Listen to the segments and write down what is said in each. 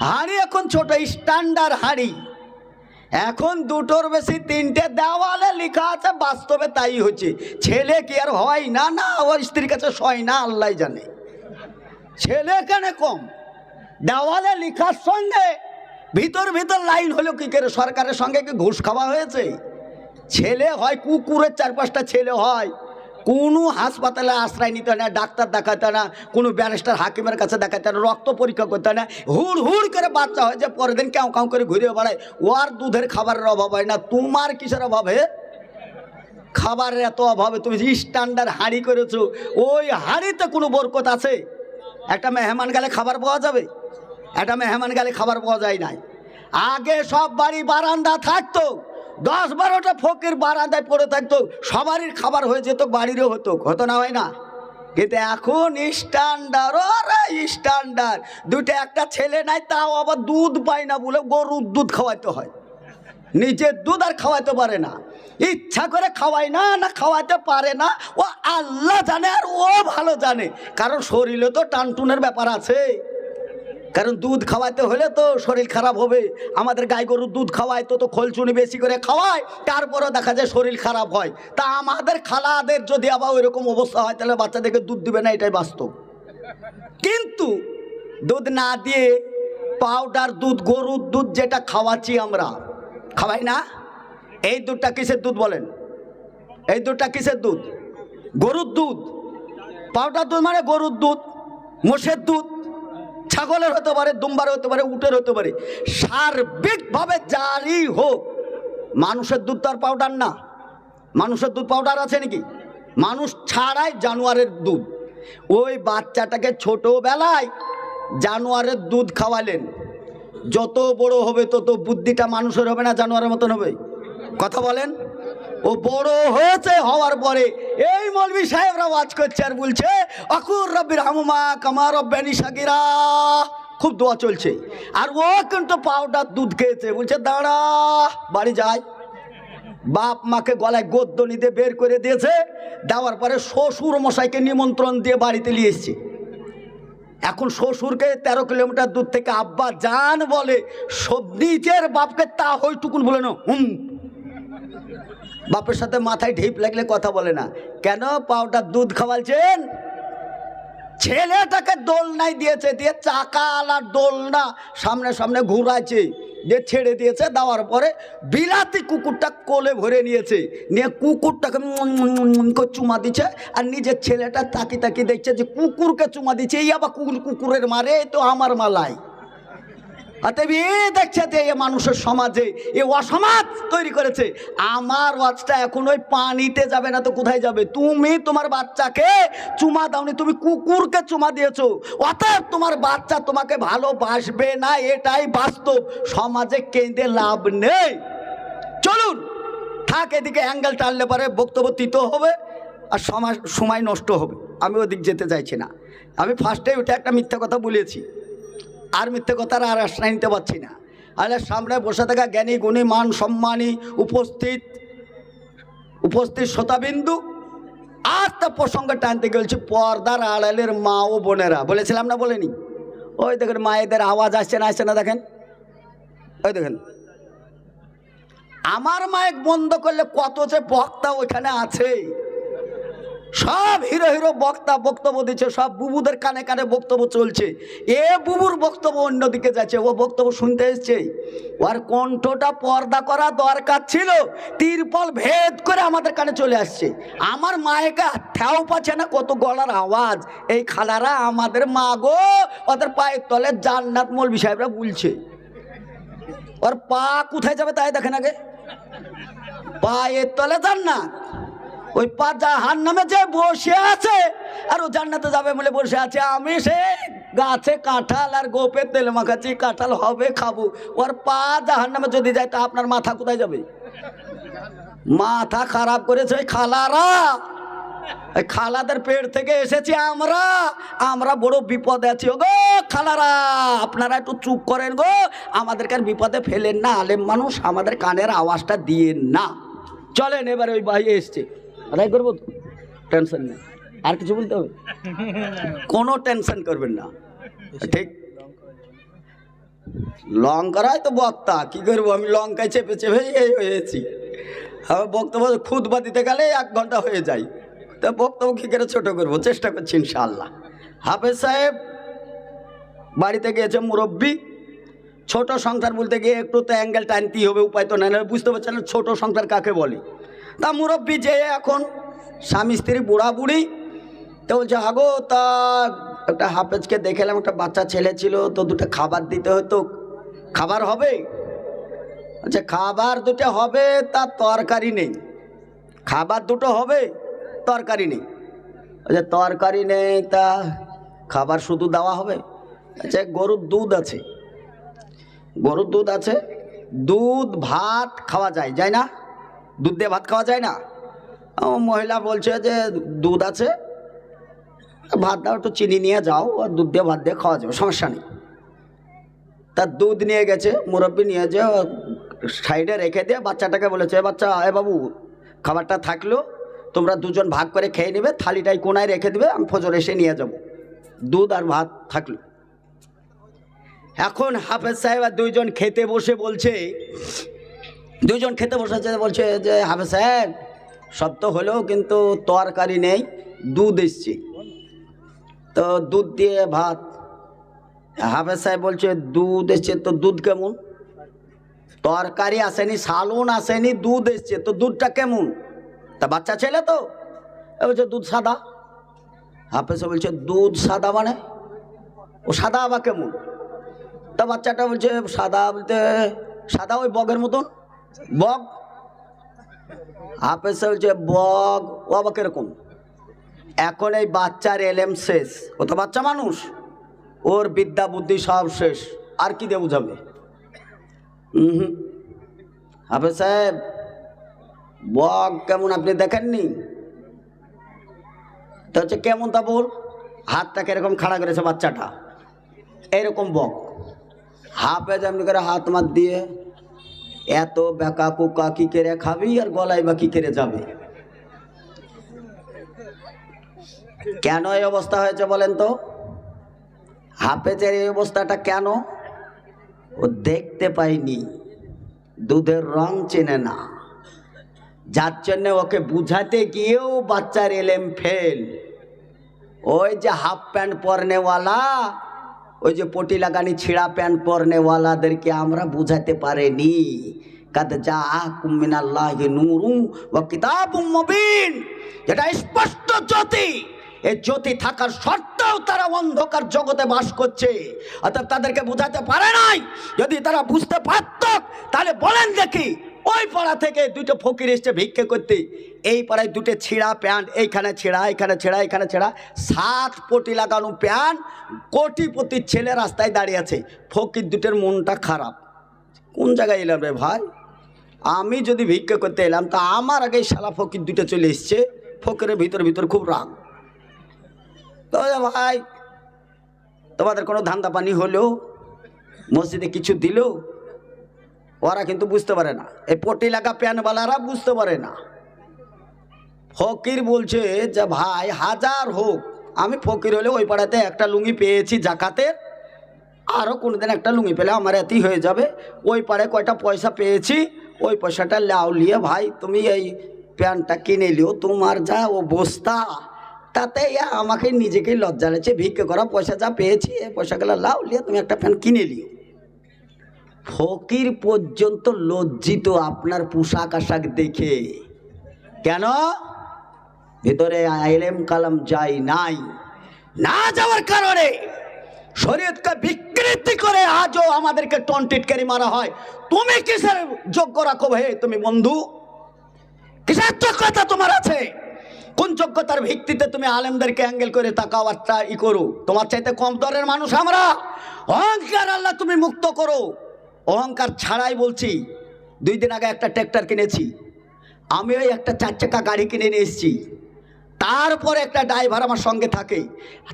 হাঁড়ি এখন ছোট স্ট্যান্ডার্ড হাঁড়ি, এখন দুটোর বেশি তিনটে দেওয়ালে লেখা আছে, বাস্তবে তাই হচ্ছে। ছেলে কি আর হয় না? না, ওর স্ত্রীর কাছে সয় না, আল্লাহ জানে। ছেলে কেন কম? দেওয়ালে লেখার সঙ্গে ভিতর ভিতর লাইন হলো কি করে? সরকারের সঙ্গে কি ঘুষ খাওয়া হয়েছে? ছেলে হয় কুকুরের 4-5টা ছেলে হয়, কোনো হাসপাতালে আশ্রয় নিতে হয় না, ডাক্তার দেখাতে না, কোনো ব্যারিস্টার হাকিমের কাছে দেখাতে না, রক্ত পরীক্ষা করতে হয় না, হুড় হুড় করে বাচ্চা হয় যে পরের দিন কেউ কেউ করে ঘুরে বেড়ায়। ওর দুধের খাবারের অভাব হয় না, তোমার কিসের অভাবে? খাবারের এত অভাবে তুমি স্ট্যান্ডার্ড হাঁড়ি করেছো। ওই হাঁড়িতে কোনো বরকত আছে? একটা মেহমান গেলে খাবার পাওয়া যাবে? একটা মেহমান গেলে খাবার পাওয়া যায় নাই। আগে সব বাড়ি বারান্দা থাকতো, 10-12টা ফকির বারান্দায় পড়ে থাকতো, সবারই খাবার হয়ে যেত, বাড়িরও হতো, হতো না? হয় না? কিন্তু এখন স্ট্যান্ডার্ড, ওরা স্ট্যান্ডার্ড। দুটো একটা ছেলে নাই, তাও আবার দুধ পায় না বলে গরুর দুধ খাওয়াইতে হয়, নিজের দুধ আর খাওয়াইতে পারে না। ইচ্ছা করে খাওয়ায় না, না খাওয়াইতে পারে না, ও আল্লাহ জানে আর ও ভালো জানে। কারণ শরীরে তো টানটুনের ব্যাপার আছে, কারণ দুধ খাওয়াইতে হলে তো শরীর খারাপ হবে। আমাদের গাই গরুর দুধ খাওয়ায় তো খোলচুনি বেশি করে খাওয়ায়, তারপরেও দেখা যায় শরীর খারাপ হয়। তা আমাদের খালাদের যদি আবার ওইরকম অবস্থা হয়, তাহলে বাচ্চাদেরকে দুধ দিবে না, এটাই বাস্তব। কিন্তু দুধ না দিয়ে পাউডার দুধ, গরুর দুধ যেটা খাওয়াচ্ছি আমরা, খাওয়াই না? এই দুধটা কিসের দুধ বলেন? এই দুধটা কিসের দুধ? গরুর দুধ। পাউডার দুধ মানে গরুর দুধ, মোষের দুধ, ছাগলের হতে পারে, দুম্বার হতে পারে, উটের হতে পারে, সার্বিকভাবে যারই হোক। মানুষের দুধ তো আর পাউডার না। মানুষের দুধ পাউডার আছে নাকি? মানুষ ছাড়াই জানোয়ারের দুধ। ওই বাচ্চাটাকে ছোটবেলায় জানোয়ারের দুধ খাওয়ালেন, যত বড় হবে তত বুদ্ধিটা মানুষের হবে না জানোয়ারের মতন হবে? কথা বলেন। ও বড় হয়েছে, হওয়ার পরে এই মৌলভী সাহেবরা ওয়াজ করছে আর বলছে আকুর রব্বির হামুমা কামা রব্বানি সাগীরা, খুব দোয়া চলছে। আর ও কিন্তু পাউডার দুধ খেয়েছে, বলছে দাঁড়া, বাড়ি যায়। বাপ মাকে গলায় গদ্দনি দিয়ে বের করে দিয়েছে, দেওয়ার পরে শ্বশুর মশাইকে নিমন্ত্রণ দিয়ে বাড়িতে নিয়ে এসছে। এখন শ্বশুরকে 13 কিলোমিটার দূর থেকে আব্বা জান বলে, সব নিজের বাপকে তা হইটুকুন বলে না, বাপের সাথে মাথায় ঢিপ লাগলে কথা বলে না। কেন? পাউডার দুধ খাওয়ালছেন। ছেলেটাকে দোলনায় দিয়েছে, দিয়ে চাকা আলা দোলনা সামনে সামনে ঘুরাচ্ছে, দিয়ে ছেড়ে দিয়েছে। দেওয়ার পরে বিলাতি কুকুরটা কোলে ভরে নিয়েছে, নিয়ে কুকুরটাকে চুমা দিচ্ছে, আর নিজের ছেলেটা তাকি তাকি দেখছে যে কুকুরকে চুমা দিচ্ছে। এই আবার কুকুরের মারে, তো আমার মালায়। অতএব এ দেখছে যে এ মানুষের সমাজে এ অসমাজ তৈরি করেছে। আমার ওয়াজটা এখন ওই পানিতে যাবে না তো কোথায় যাবে? তুমি তোমার বাচ্চাকে চুমা দাওনি, তুমি কুকুরকে চুমা দিয়েছো, অতএব তোমার বাচ্চা তোমাকে ভালোবাসবে না, এটাই বাস্তব। সমাজে কেঁদে লাভ নেই। চলুন থাক, এদিকে অ্যাঙ্গেল টানলে পরে বক্তব্য তিত হবে আর সময় নষ্ট হবে। আমি ওদিক যেতে চাইছি না। আমি ফার্স্টে ওইটা একটা মিথ্যা কথা বলেছি, আর মিথ্যে কথার আর আশ্রয় নিতে পারছি না। আরে সামনে বসে থাকা জ্ঞানী গুণী মান সম্মানী উপস্থিত শ্রোতাবিন্দু, আর তা প্রসঙ্গে টানতে গেছি পর্দার আড়ালের মা ও বোনেরা। বলেছিলাম না? বলেনি? ওই দেখেন মায়েদের আওয়াজ আসছে না? আসছে না? দেখেন, ওই দেখেন। আমার মাইক বন্ধ করলে কত যে বক্তা ওইখানে আছে, সব হিরো হিরো বক্তা বক্তব্য দিচ্ছে, সব বুবুদের কানে কানে বক্তব্য চলছে। এ বুবুর বক্তব্য অন্যদিকে যাচ্ছে, ও বক্তব্য শুনতে এসছে। ওর কণ্ঠটা পর্দা করা দরকার ছিল, তিরপল ভেদ করে আমাদের কানে চলে আসছে। আমার মায়েকে ঠেও পাচ্ছে না, কত গলার আওয়াজ। এই খালারা আমাদের মা গো, ওদের পায়ের তলে জান্নাত মৌলভী সাহেবরা বলছে। ওর পা কোথায় যাবে তাই দেখেন আগে, পায়ের তলে জান্নাত। ওই পা জাহান্নামে যে বসে আছে, আর ও জান্নাতে যাবে বলে বসে আছে। আমি সে গাছে কাঁঠাল আর গোপে তেল মাখাচ্ছি, কাঁঠাল হবে খাবো। ওর পা জাহান্নামে যদি যায়, তা আপনার মাথা কোথায় যাবে? মাথা খারাপ করেছে ওই খালারা, ওই খালাদের পেট থেকে এসেছি আমরা। আমরা বড় বিপদে আছি গো খালারা, আপনারা একটু চুপ করেন গো, আমাদেরকে আর বিপদে ফেলেন না। আলেম মানুষ, আমাদের কানের আওয়াজটা দিয়েন না। চলেন এবারে, ওই ভাই এসছে, রাই করবো তো, টেনশন নেই। আর কিছু বলতে হবে? কোনো টেনশন করবেন না, ঠিক? লঙ্কার হয় তো বত্তা কি করবো, আমি লঙ্কায় চেপে চেপে এই হয়েছি। আমার বক্তব্য খুতবা দিতে গেলে 1 ঘন্টা হয়ে যায়, তা বক্তব্য কী করে ছোটো করবো, চেষ্টা করছি ইনশাআল্লাহ। হাফেজ সাহেব বাড়িতে গিয়েছে মুরব্বী। ছোট সংসার বলতে গিয়ে একটু তো অ্যাঙ্গেল টানতেই হবে, উপায় তো নেই, বুঝতে পারছেন না ছোটো সংসার কাকে বলে। তা মুরব্বী যে এখন স্বামী স্ত্রী বুড়া বুড়ি, তো বলছে আগো তা একটা হাফেজকে দেখলাম, একটা বাচ্চা ছেলে ছিল, তো 2টা খাবার দিতে হতো, খাবার হবে? আচ্ছা খাবার 2টা হবে, তা তরকারি নেই। খাবার 2টো হবে, তরকারি নেই। আচ্ছা তরকারি নেই, তা খাবার শুধু দেওয়া হবে? আচ্ছা গরুর দুধ আছে, গরুর দুধ আছে, দুধ ভাত খাওয়া যায়, যায় না? দুধ দিয়ে ভাত খাওয়া যায় না? মহিলা বলছে যে দুধ আছে, ভাত দাও, একটু চিনি নিয়ে যাও, আর দুধ দিয়ে ভাত দিয়ে খাওয়া যাবে, সমস্যা নেই। তার দুধ নিয়ে গেছে মুরব্বী, নিয়ে যে সাইডে রেখে দিয়ে বাচ্চাটাকে বলেছে, বাচ্চা এ বাবু খাবারটা থাকলো, তোমরা 2জন ভাগ করে খেয়ে নেবে, থালিটাই কোনায় রেখে দেবে, আমি ফজর এসে নিয়ে যাব। দুধ আর ভাত থাকলো। এখন হাফেজ সাহেব আর 2জন খেতে বসে বলছে, 2জন খেতে বসেছে, বলছে যে হাফেজ সাহেব সব তো হলো, কিন্তু তরকারি নেই, দুধ এসছে, তো দুধ দিয়ে ভাত। হাফেজ সাহেব বলছে দুধ এসছে, তো দুধ কেমন? তরকারি আসেনি, সালুন আসেনি, দুধ এসছে, তো দুধটা কেমন? তা বাচ্চা ছেলে তো, বলছে দুধ সাদা। হাফেজ সাহেব বলছে দুধ সাদা মানে? ও সাদা আবার কেমন? তা বাচ্চাটা বলছে সাদা বলতে সাদা ওই বগের মতন, বগ। হাফেজ সাহেব বলছে বগ, ও আবার কিরকম? এখন এই বাচ্চার এলেম শেষ, ও তো বাচ্চা মানুষ, ওর বিদ্যা বুদ্ধি সব শেষ, আর কি দিয়ে বুঝাবে? হাফেজ সাহেব বগ কেমন আপনি দেখেননি? তো হচ্ছে কেমন তা বল। হাতটাকে এরকম খাড়া করেছে বাচ্চাটা, এরকম বগ। হাফেজ এমনি করে হাত মাত দিয়ে, এত বেকা কুকা কি করে খাবি, আর গলায় বা কি করে যাবে? কেন এই অবস্থা হয়েছে বলেন তো? হাফেজের এই অবস্থাটা কেন? ও দেখতে পাইনি, দুধের রং চেনে না, যার জন্য ওকে বুঝাতে গিয়েও বাচ্চার এলেম ফেল। ওই যে হাফ প্যান্ট পরনেওয়ালা, ওই যে পটি লাগানি ছিঁড়া প্যান্ট পরনেওয়ালাদেরকে আমরা বুঝাতে পারিনি। কাদ জাআকুম মিনাল্লাহি নূরুন ওয়া কিতাবুম মুবিন, যেটা স্পষ্ট জ্যোতি, এই জ্যোতি থাকার সত্ত্বেও তারা অন্ধকার জগতে বাস করছে, অর্থাৎ তাদেরকে বুঝাতে পারে নাই। যদি তারা বুঝতে পারত তাহলে বলেন দেখি, ওই পাড়া থেকে 2টো ফকির এসছে ভিক্ষে করতে, এই পাড়ায় 2টে ছিঁড়া প্যান্ট, এইখানে ছেঁড়া, এখানে ছেঁড়া, এখানে ছেঁড়া, 7 পটি লাগানো প্যান্ট, কোটিপতির ছেলে রাস্তায় দাঁড়িয়ে আছে। ফকির 2টের মনটা খারাপ, কোন জায়গায় এলাম রে ভাই, আমি যদি ভিক্ষে করতে এলাম তা আমার আগে শালা ফকির 2টে চলে এসছে। ফকিরের ভিতর খুব রাগ। তো ভাই তোমাদের কোনো ধান্দা পানি হলো, মসজিদে কিছু দিল? ওরা কিন্তু বুঝতে পারে না, এই পটি লাগা প্যানওয়ালারা বুঝতে পারে না। ফকির বলছে যে ভাই হাজার হোক, আমি ফকির হলে ওই পাড়াতে একটা লুঙ্গি পেয়েছি জাকাতের, আরও কোনোদিন একটা লুঙ্গি পেলে আমার এতেই হয়ে যাবে। ওই পাড়ে কয়টা পয়সা পেয়েছি, ওই পয়সাটা লাও লিয়ে ভাই তুমি এই প্যান্টটা কিনে লিও, তোমার যা ও বস্তা, তাতে আমাকে নিজেকেই লজ্জা লাগছে, ভিক্ষে করা পয়সা যা পেয়েছি এই পয়সাগুলো লাও লিয়ে তুমি একটা প্যান্ট কিনে লিও। ফকির পর্যন্ত লজ্জিত আপনার পোশাক আশাক দেখে। কেন? ভিতরে ইলম কালাম যাই নাই, না যাওয়ার কারণে শরীয়তকে বিকৃতি করে আজও আমাদেরকে টনটিটকারি মারা হয়। তুমি কিসের যোগ্য রাখো ভাই? তুমি বন্ধু কিসের যোগ্যতা তোমার আছে? কোন যোগ্যতার ভিত্তিতে তুমি আলেমদেরকে অ্যাঙ্গেল করে তাকাও একটা ই করো? তোমার চাইতে কম দরের মানুষ আমরা। অহংকার আল্লাহ তুমি মুক্ত করো। অহংকার ছাড়াই বলছি, 2 দিন আগে একটা ট্র্যাক্টর কিনেছি আমি, ওই একটা 4 চাকা গাড়ি কিনে নিয়ে এসেছি, তারপরে একটা ড্রাইভার আমার সঙ্গে থাকে,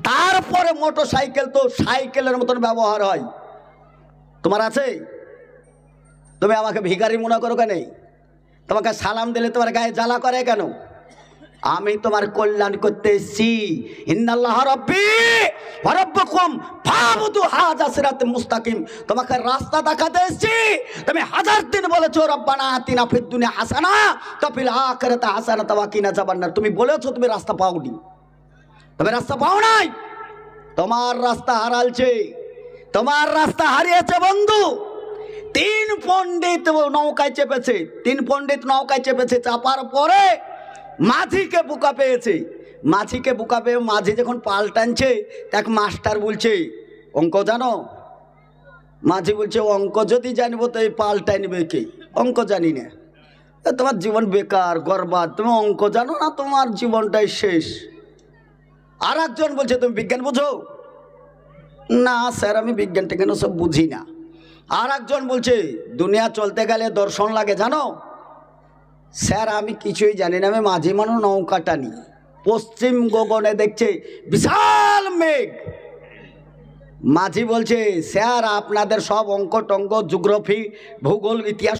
তারপরে মোটর সাইকেল তো সাইকেলের মতন ব্যবহার হয়। তোমার আছে? তুমি আমাকে ভিখারি মনে করো কেন? তোমাকে সালাম দিলে তোমার গায়ে জ্বালা করে কেন? আমি তোমার কল্যাণ করতে এসেছি। ইন্নাল্লাহ রাব্বি ওয়া রাব্বুকুম ফাবুদু হাযা সিরাতুম মুস্তাকিম, তোমাকে রাস্তা দেখাতে এসেছি। তুমি হাজার দিন বলেছো রব্বানা আতিনা ফিদ দুনিয়া হাসানা ওয়া ফিল আখিরাতি হাসানাতাও ওয়া কিনা আযাবান্নার। তুমি বলেছো তুমি রাস্তা পাওনি, তুমি রাস্তা পাও নাই, তোমার রাস্তা হারালছে, তোমার রাস্তা হারিয়েছে বন্ধু। তিন পণ্ডিত নৌকায় চেপেছে, তিন পণ্ডিত নৌকায় চেপেছে, চাপার পরে মাঝিকে বুকা পেয়েছে। মাঝিকে বুকা পেয়ে মাঝি যখন পাল টানছে, এক মাস্টার বলছে অঙ্ক জানো? মাঝি বলছে অঙ্ক যদি জানবো তো এই পাল টানবে কে? অঙ্ক জানি না। তোমার জীবন বেকার বরবাদ, তুমি অঙ্ক জানো না, তোমার জীবনটাই শেষ। আর একজন বলছে তুমি বিজ্ঞান বুঝো? না স্যার আমি বিজ্ঞানটা কেন সব বুঝি না। আর একজন বলছে দুনিয়া চলতে গেলে দর্শন লাগে জানো? স্যার আমি কিছুই জানি না, আমি মাঝে মানুষ নৌকা টানি। পশ্চিম গগনে দেখছে বিশাল মেঘ। মাঝি বলছে স্যার আপনাদের সব অঙ্ক টঙ্ক জিওগ্রাফি ভূগোল ইতিহাস